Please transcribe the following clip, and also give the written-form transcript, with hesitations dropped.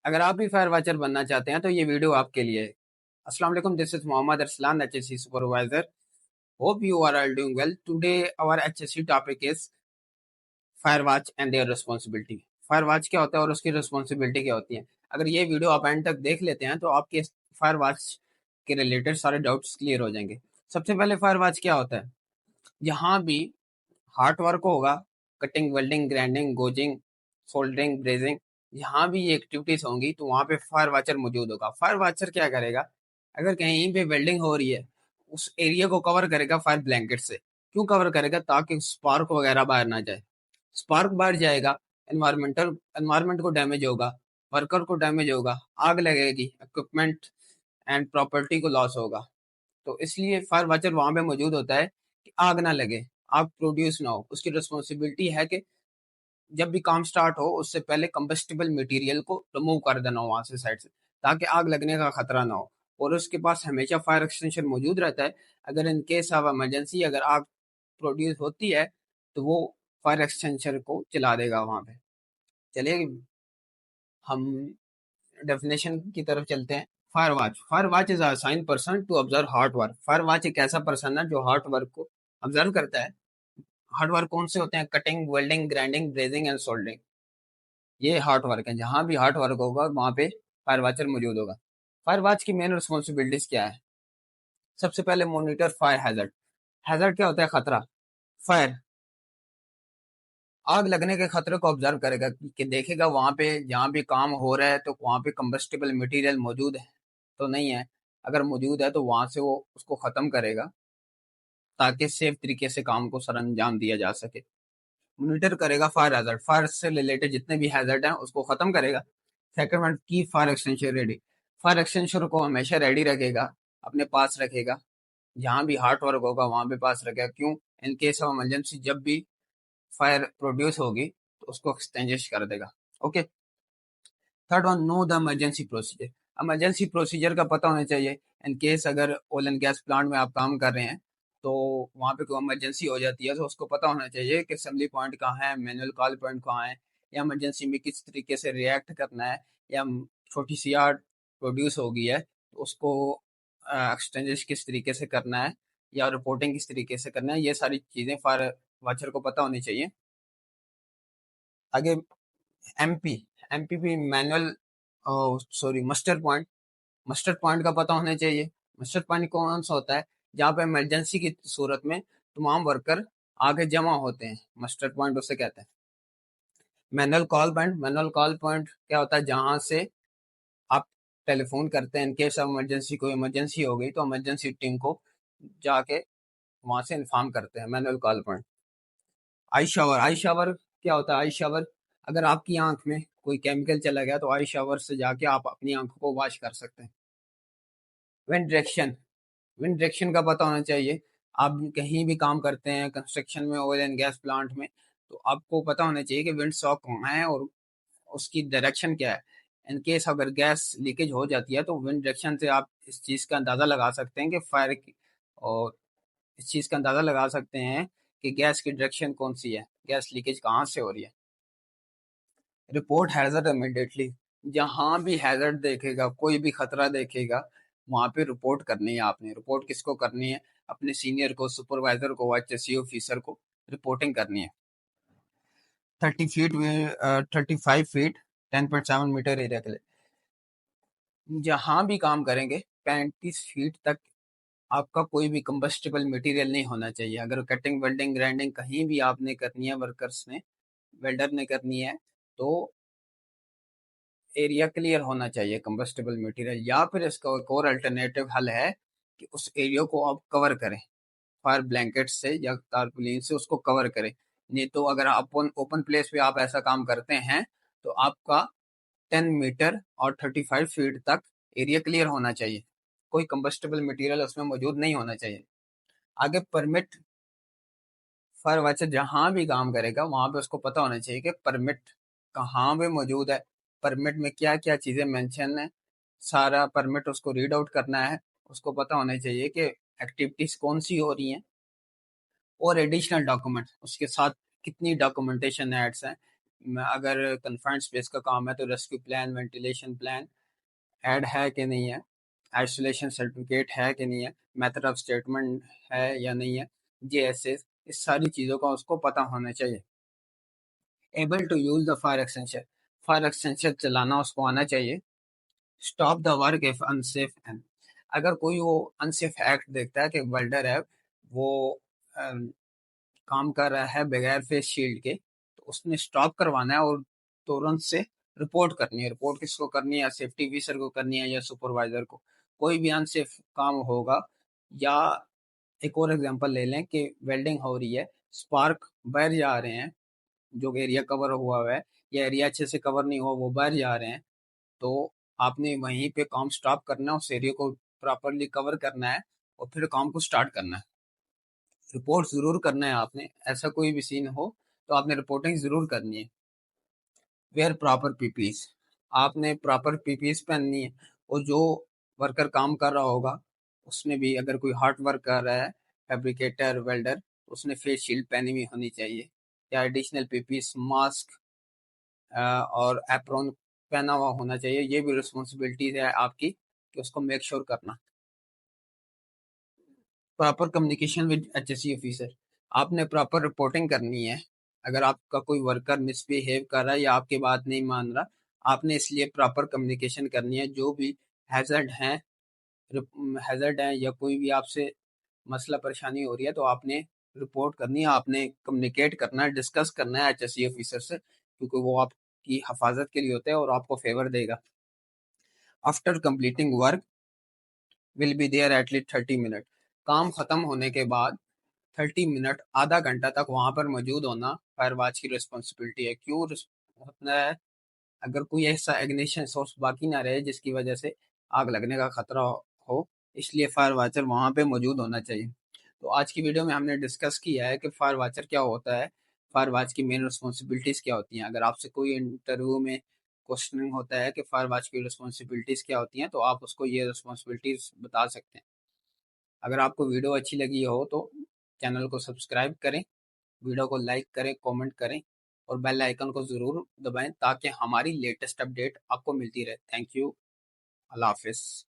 अगर आप भी फायर वॉचर बनना चाहते हैं तो ये वीडियो आपके लिए है। अस्सलाम वालेकुम, this is Mohammad Arsalan, HSC supervisor. Hope you are all doing well. Today our HSC topic is fire watch and their responsibility. Fire watch क्या होता है और उसकी रिस्पॉन्सिबिलिटी क्या होती है। अगर ये वीडियो आप एंड तक देख लेते हैं तो आपके फायर वॉच के रिलेटेड सारे डाउट्स क्लियर हो जाएंगे। सबसे पहले फायर वॉच क्या होता है। यहाँ भी हार्ड वर्क होगा, cutting, welding, grinding, gouging, soldering, brazing, यहाँ भी ये एक्टिविटीज होंगी तो वहाँ पे फायर वॉचर मौजूद होगा। फायर वॉचर क्या करेगा, अगर कहीं पे वेल्डिंग हो रही है उस एरिया को कवर करेगा फायर ब्लैंकेट से। क्यों कवर करेगा? ताकि स्पार्क वगैरह बाहर ना जाए। स्पार्क बाहर जाएगा, एनवायरमेंट को डैमेज होगा, वर्कर को डैमेज होगा, आग लगेगी, इक्विपमेंट एंड प्रॉपर्टी को लॉस होगा। तो इसलिए फायर वॉचर वहां पे मौजूद होता है कि आग ना लगे, आग प्रोड्यूस ना हो। उसकी रिस्पॉन्सिबिलिटी है कि जब भी काम स्टार्ट हो उससे पहले कंबस्टिबल मटेरियल को रिमूव कर देना हो वहां से, साइड से, ताकि आग लगने का खतरा ना हो। और उसके पास हमेशा फायर एक्सटेंशन मौजूद रहता है। अगर इन केस ऑफ इमरजेंसी अगर आग प्रोड्यूस होती है तो वो फायर एक्सटेंशन को चला देगा वहां पे। चलिए हम डेफिनेशन की तरफ चलते हैं। Fire watch is assign person to observe hard work. Fire watch एक ऐसा पर्सन है जो हार्ड वर्क को ऑब्जर्व करता है। हार्ड वर्क कौन से होते हैं? Cutting, welding, grinding, brazing and soldering. ये हार्ड वर्क है। जहां भी हार्ड वर्क होगा वहां पे फायर वॉचर मौजूद होगा। फायर वॉच की मेन रिस्पॉन्सिबिलिटीज क्या है? सबसे पहले मॉनिटर फायर हैजर्ड। हैजर्ड क्या होता है? खतरा। फायर, आग लगने के खतरे को ऑब्जर्व करेगा कि देखेगा वहां पे जहां भी काम हो रहा है तो वहां पे कंबस्टिबल मटेरियल मौजूद है तो नहीं है। अगर मौजूद है तो वहां से वो उसको खत्म करेगा ताकि सेफ तरीके से काम को सर अंजाम दिया जा सके। मॉनिटर करेगा फायर हैजर्ड, फायर से रिलेटेड जितने भी हैजर्ड हैं उसको खत्म करेगा। सेकंड वन, की fire extension ready. Fire extension को हमेशा रेडी रखेगा, अपने पास रखेगा। जहां भी हार्ड वर्क होगा वहां पे पास रखेगा। क्यों? इन केस ऑफ इमरजेंसी जब भी फायर प्रोड्यूस होगी तो उसको एक्सटेंजिश कर देगा। Okay. Third one, know the emergency procedure. Emergency procedure का पता होना चाहिए। इन केस अगर ऑयल एंड गैस प्लांट में आप काम कर रहे हैं तो वहाँ पे कोई इमरजेंसी हो जाती है तो उसको पता होना चाहिए कि असेंबली पॉइंट कहाँ है, मैनुअल कॉल पॉइंट कहाँ है, या इमरजेंसी में किस तरीके से रिएक्ट करना है, या छोटी सी आग प्रोड्यूस हो गई है तो उसको एक्सटेंजिश किस तरीके से करना है, या रिपोर्टिंग किस तरीके से करना है। ये सारी चीज़ें फायर वॉचर को पता होनी चाहिए। आगे एमपी। एमपी भी मैनुअल, सॉरी, मस्टर पॉइंट का पता होना चाहिए। मस्टर पॉइंट कौन सा होता है? जहाँ पे इमरजेंसी की सूरत में तमाम वर्कर आगे जमा होते हैं, मस्टर पॉइंट उसे कहते हैं। मैनुअल कॉल पॉइंट क्या होता है? जहाँ से आप टेलीफोन करते हैं, इनकेस ऑफ इमरजेंसी, कोई इमरजेंसी हो गई तो इमरजेंसी टीम को जाके वहां से इन्फॉर्म करते हैं, मैनुअल कॉल पॉइंट। आई शावर क्या होता है? आई शावर, अगर आपकी आंख में कोई केमिकल चला गया तो आई शावर से जाके आप अपनी आंखों को वॉश कर सकते हैं। Wind direction. विंड डायरेक्शन का पता होना चाहिए। आप कहीं भी काम करते हैं कंस्ट्रक्शन में, ऑयल एंड गैस प्लांट में, तो आपको पता होना चाहिए कि विंड सॉक कहाँ है और उसकी डायरेक्शन क्या है। इन केस अगर गैस लीकेज हो जाती है तो विंड डायरेक्शन से आप इस चीज़ का अंदाज़ा लगा सकते हैं कि फायर की, और इस चीज़ का अंदाज़ा लगा सकते हैं कि गैस की डायरेक्शन कौन सी है, गैस लीकेज कहाँ से हो रही है। Report hazard immediately. जहां भी हैजर्ड देखेगा, कोई भी खतरा देखेगा, वहां पे रिपोर्ट करनी है आपने। रिपोर्ट किसको करनी है? अपने सीनियर को, सुपरवाइजर को, HSE ऑफिसर को रिपोर्टिंग करनी है। 30 फीट में 35 फीट 10.7 मीटर एरिया के लिए जहां भी काम करेंगे 35 फीट तक आपका कोई भी कंबस्टिबल मटेरियल नहीं होना चाहिए। अगर कटिंग, वेल्डिंग, ग्राइंडिंग कहीं भी आपने करनी है, वर्कर्स ने, वेल्डर ने करनी है, तो एरिया क्लियर होना चाहिए कंबस्टिबल मटेरियल। या फिर इसका एक और अल्टरनेटिव हल है कि उस एरिया को आप कवर करें फायर ब्लैंकेट से या तारपुलिन से, उसको कवर करें। नहीं तो अगर आप ओपन प्लेस पे आप ऐसा काम करते हैं तो आपका 10 मीटर और 35 फीट तक एरिया क्लियर होना चाहिए। कोई कंबस्टिबल मटेरियल उसमें मौजूद नहीं होना चाहिए। आगे परमिट। फायर वॉचर जहां भी काम करेगा वहां पे उसको पता होना चाहिए कि परमिट कहाँ पे मौजूद है, परमिट में क्या क्या चीजें मेंशन है। सारा परमिट उसको रीड आउट करना है। उसको पता होना चाहिए कि एक्टिविटीज कौन सी हो रही हैं और एडिशनल डॉक्यूमेंट उसके साथ कितनी डॉक्यूमेंटेशन एड्स हैं। अगर कन्फाइंड स्पेस का काम है तो rescue plan, ventilation plan add है कि नहीं है, आइसोलेशन सर्टिफिकेट है कि नहीं है, मेथड ऑफ स्टेटमेंट है या नहीं है, जेएसएस, इस सारी चीज़ों का उसको पता होना चाहिए। Able to use the fire extension चलाना उसको आना चाहिए। Stop the work if unsafe and, अगर कोई वो अनसेफ एक्ट देखता है कि वेल्डर है वो काम कर रहा है बगैर फेस शील्ड के, तो उसने स्टॉप करवाना है और तुरंत से रिपोर्ट करनी है। रिपोर्ट किसको करनी है? सेफ्टी ऑफिसर को करनी है या सुपरवाइजर को। कोई भी अनसेफ काम होगा, या एक और एग्जांपल ले लें कि वेल्डिंग हो रही है, स्पार्क बाहर जा रहे हैं, जो एरिया कवर हुआ है या एरिया अच्छे से कवर नहीं हुआ वो बाहर जा रहे हैं, तो आपने वहीं पे काम स्टॉप करना है, उस एरिया को प्रॉपरली कवर करना है और फिर काम को स्टार्ट करना है। रिपोर्ट जरूर करना है आपने, ऐसा कोई भी सीन हो तो आपने रिपोर्टिंग जरूर करनी है। वेयर प्रॉपर पीपीज, आपने प्रॉपर पीपीज पहननी है। और जो वर्कर काम कर रहा होगा उसने भी, अगर कोई हार्ड वर्क कर रहा है, फैब्रिकेटर, वेल्डर, तो उसने फेस शील्ड पहनी हुई होनी चाहिए, या एडिशनल पीपीज, मास्क और एप्रॉन पहना हुआ होना चाहिए। ये भी रिस्पॉन्सिबिलिटी है आपकी कि उसको मेक श्योर करना। Proper communication with HSC officer, आपने प्रॉपर रिपोर्टिंग करनी है। अगर आपका कोई वर्कर मिसबिहेव कर रहा है या आपकी बात नहीं मान रहा, आपने इसलिए प्रॉपर कम्युनिकेशन करनी है। जो भी हैजर्ड हैं हैजर्ड हैं या कोई भी आपसे मसला परेशानी हो रही है तो आपने रिपोर्ट करनी है, आपने कम्युनिकेट करना है, डिस्कस करना है एचएससी ऑफिसर से, क्योंकि वो आपकी हिफाजत के लिए होता है और आपको फेवर देगा। After completing work will be there at least 30 minute, काम खत्म होने के बाद 30 मिनट, आधा घंटा तक वहां पर मौजूद होना फायर वॉच की रिस्पॉन्सिबिलिटी है। क्यों होता है? अगर कोई ऐसा इग्निशन सोर्स बाकी ना रहे जिसकी वजह से आग लगने का खतरा हो, इसलिए फायर वॉचर वहां पे मौजूद होना चाहिए। तो आज की वीडियो में हमने डिस्कस किया है कि फायर वॉचर क्या होता है, फायर वॉच की मेन रिस्पॉन्सिबिलिटीज क्या होती हैं। अगर आपसे कोई इंटरव्यू में क्वेश्चनिंग होता है कि फायर वॉच की रिस्पॉन्सिबिलिटीज क्या होती हैं, तो आप उसको ये रिस्पॉन्सिबिलिटीज बता सकते हैं। अगर आपको वीडियो अच्छी लगी हो तो चैनल को सब्सक्राइब करें, वीडियो को लाइक करें, कमेंट करें और बेल आइकन को ज़रूर दबाएं ताकि हमारी लेटेस्ट अपडेट आपको मिलती रहे। Thank you. अल्लाह हाफिज़।